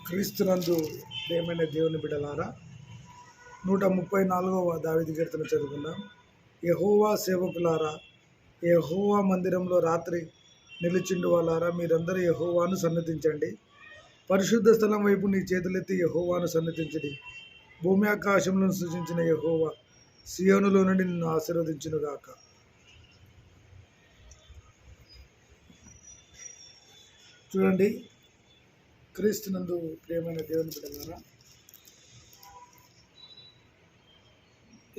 క్రీస్తునందు ప్రియమైన దేవుని బిడ్డలారా, 134వ దావీదు కీర్తన చదువుకుందాం. యెహోవా సేవకులారా, యెహోవా మందిరంలో రాత్రి నిలిచిండు వాళ్ళారా, మీరందరూ యెహోవాను సన్నతించండి. పరిశుద్ధ స్థలం వైపు నీ చేతులెత్తి యెహోవాను సన్నతించండి. భూమి ఆకాశములను సృజించిన యెహోవా సియోనులో నుండి నిన్ను ఆశీర్వదించునుగాక. చూడండి, క్రీస్తునందు ప్రియమైన దేవుని బిడ్డలారా,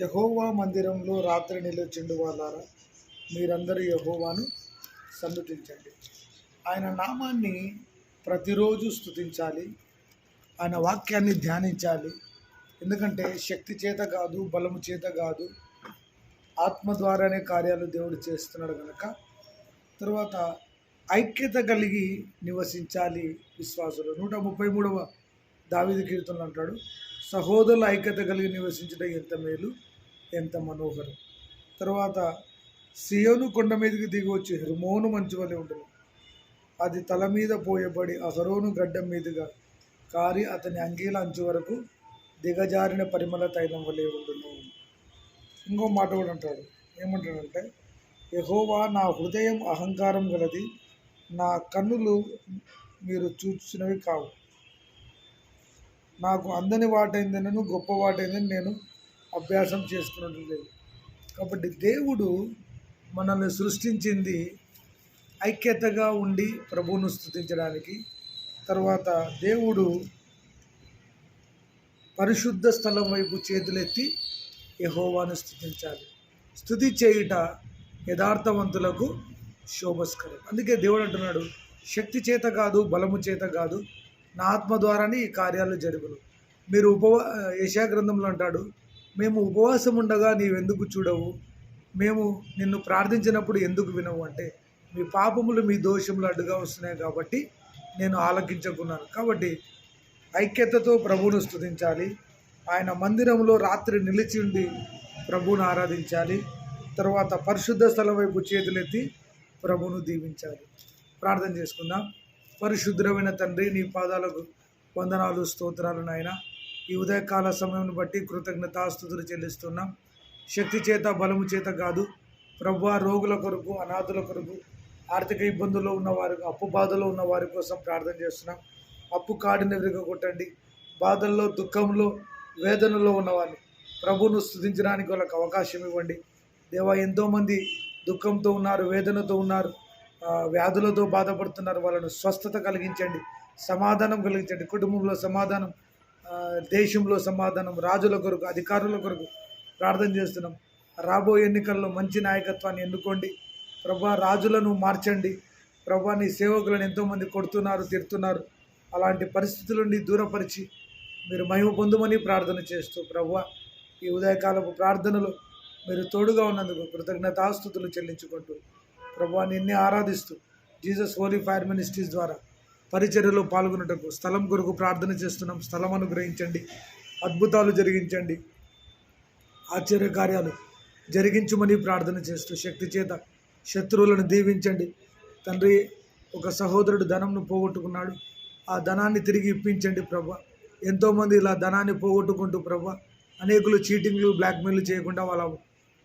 యెహోవా మందిరంలో రాత్రి నిలిచిండు వాళ్ళారా, మీరందరూ యెహోవాను సన్నతించండి. ఆయన నామాన్ని ప్రతిరోజు స్తుతించాలి, ఆయన వాక్యాన్ని ధ్యానించాలి. ఎందుకంటే శక్తి చేత కాదు, బలము చేత కాదు, ఆత్మ ద్వారానే కార్యాలు దేవుడు చేస్తున్నాడు కనుక. తర్వాత ఐక్యత కలిగి నివసించాలి విశ్వాసులు. 133వ దావీదు కీర్తనలు అంటాడు, సహోదరుల ఐక్యత కలిగి నివసించడం ఎంత మేలు, ఎంత మనోహరం. తర్వాత సియోను కొండ మీదకి దిగి వచ్చి హెర్మోను మంచు వలె ఉంటుంది. అది తల మీద పోయబడి అహరోను గడ్డం మీదుగా కారి అతని అంగీల అంచు వరకు దిగజారిన పరిమళ తైలం వలె ఉండును. ఇంకో మాట కూడా అంటాడు, ఏమంటాడంటే, యెహోవా నా హృదయం అహంకారం గలది, నా కన్నులు మీరు చూసినవి కావు. నాకు అందని వాటైందని, గొప్ప వాటైందని నేను అభ్యాసం చేసుకున్నట్టు లేదు. కాబట్టి దేవుడు మనల్ని సృష్టించింది ఐక్యతగా ఉండి ప్రభువును స్తుతించడానికి. తర్వాత దేవుడు పరిశుద్ధ స్థలం వైపు చేతులెత్తి యెహోవాను స్తుతించాలి. స్తుతి చేయుట యథార్థవంతులకు శోభస్కరం. అందుకే దేవుడు అంటున్నాడు, శక్తి చేత కాదు, బలము చేత కాదు, నా ఆత్మ ద్వారానే ఈ కార్యాలు జరుగును. మీరు యెషయా గ్రంథంలో అంటాడు, మేము ఉపవాసం ఉండగా నీవెందుకు చూడవు, మేము నిన్ను ప్రార్థించినప్పుడు ఎందుకు వినవు అంటే, మీ పాపములు మీ దోషములు అడ్డుగా వస్తున్నాయి కాబట్టి నేను ఆలకించుకున్నాను. కాబట్టి ఐక్యతతో ప్రభువును స్తుతించాలి. ఆయన మందిరంలో రాత్రి నిలిచి ఉండి ప్రభువును ఆరాధించాలి. తర్వాత పరిశుద్ధ స్థలం వైపు చేతులెత్తి ప్రభువును దీవించాలి. ప్రార్థన చేసుకుందాం. పరిశుద్ధమైన తండ్రి, నీ పాదాలకు వందనాలు, స్తోత్రాలు నాయన. ఈ ఉదయకాల సమయం బట్టి కృతజ్ఞతాస్తుతులు చెల్లిస్తున్నాం. శక్తి చేత, బలము చేత కాదు ప్రభువా, రోగుల కొరకు, అనాథుల కొరకు, ఆర్థిక ఇబ్బందుల్లో ఉన్నవారు, అప్పు బాధలో ఉన్న వారి కోసం ప్రార్థన చేస్తున్నాం. అప్పు కాడిని విరగొట్టండి. బాధల్లో, దుఃఖంలో, వేదనలో ఉన్నవారిని ప్రభువును స్తుతించడానికి వాళ్ళకి అవకాశం ఇవ్వండి. దేవా, ఎంతోమంది దుఃఖంతో ఉన్నారు, వేదనతో ఉన్నారు, వ్యాధులతో బాధపడుతున్నారు. వాళ్ళను స్వస్థత కలిగించండి, సమాధానం కలిగించండి. కుటుంబంలో సమాధానం, దేశంలో సమాధానం, రాజుల కొరకు, అధికారుల కొరకు ప్రార్థన చేస్తున్నాం. రాబోయే ఎన్నికల్లో మంచి నాయకత్వాన్ని ఎన్నుకోండి ప్రభా. రాజులను మార్చండి ప్రభా. నీ సేవకులను ఎంతోమంది కొడుతున్నారు, తిడుతున్నారు. అలాంటి పరిస్థితుల నుండి దూరపరిచి మీరు మహిమ పొందుమని ప్రార్థన చేస్తూ ప్రభువా, ఈ ఉదయకాలపు ప్రార్థనలు మీరు తోడుగా ఉన్నందుకు కృతజ్ఞతాస్తుతులు చెల్లించుకుంటూ ప్రభువా, నిన్నే ఆరాధిస్తూ జీసస్ హోలీ ఫైర్ మినిస్ట్రీస్ ద్వారా పరిచర్యలో పాల్గొనుటకు స్థలం కొరకు ప్రార్థన చేస్తున్నాం. స్థలం అనుగ్రహించండి, అద్భుతాలు జరిగించండి, ఆశ్చర్య కార్యాలు జరిగించుమని ప్రార్థన చేస్తూ శక్తి చేత శత్రువులను దీవించండి తండ్రి. ఒక సహోదరుడు ధనంను పోగొట్టుకున్నాడు, ఆ ధనాన్ని తిరిగి ఇప్పించండి ప్రభా. ఎంతోమంది ఇలా ధనాన్ని పోగొట్టుకుంటూ ప్రభా, అనేకులు చీటింగ్లు, బ్లాక్మెయిల్ చేయకుండా వాళ్ళ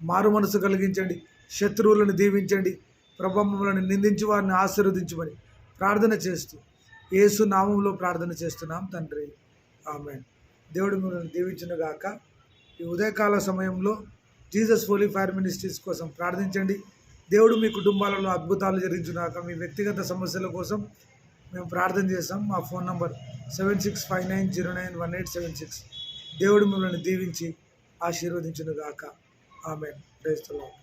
మారు మనసు కలిగించండి. శత్రువులను దీవించండి ప్రభా. మమ్మల్ని నిందించి వారిని ఆశీర్వదించమని ప్రార్థన చేస్తూ యేసు నామంలో ప్రార్థన చేస్తున్నాం తండ్రి, ఆమేన్. దేవుడు మిమ్మల్ని దీవించునుగాక. ఈ ఉదయకాల సమయంలో జీసస్ హోలీ ఫైర్ మినిస్ట్రీస్ కోసం ప్రార్థించండి. దేవుడు మీ కుటుంబాలలో అద్భుతాలు జరిగించుగాక. మీ వ్యక్తిగత సమస్యల కోసం మేము ప్రార్థన చేస్తాం. మా ఫోన్ నంబర్ 7659091876. దేవుడు మిమ్మల్ని దీవించి ఆశీర్వదించునుగాక. ఆమేన్. Praise the lord.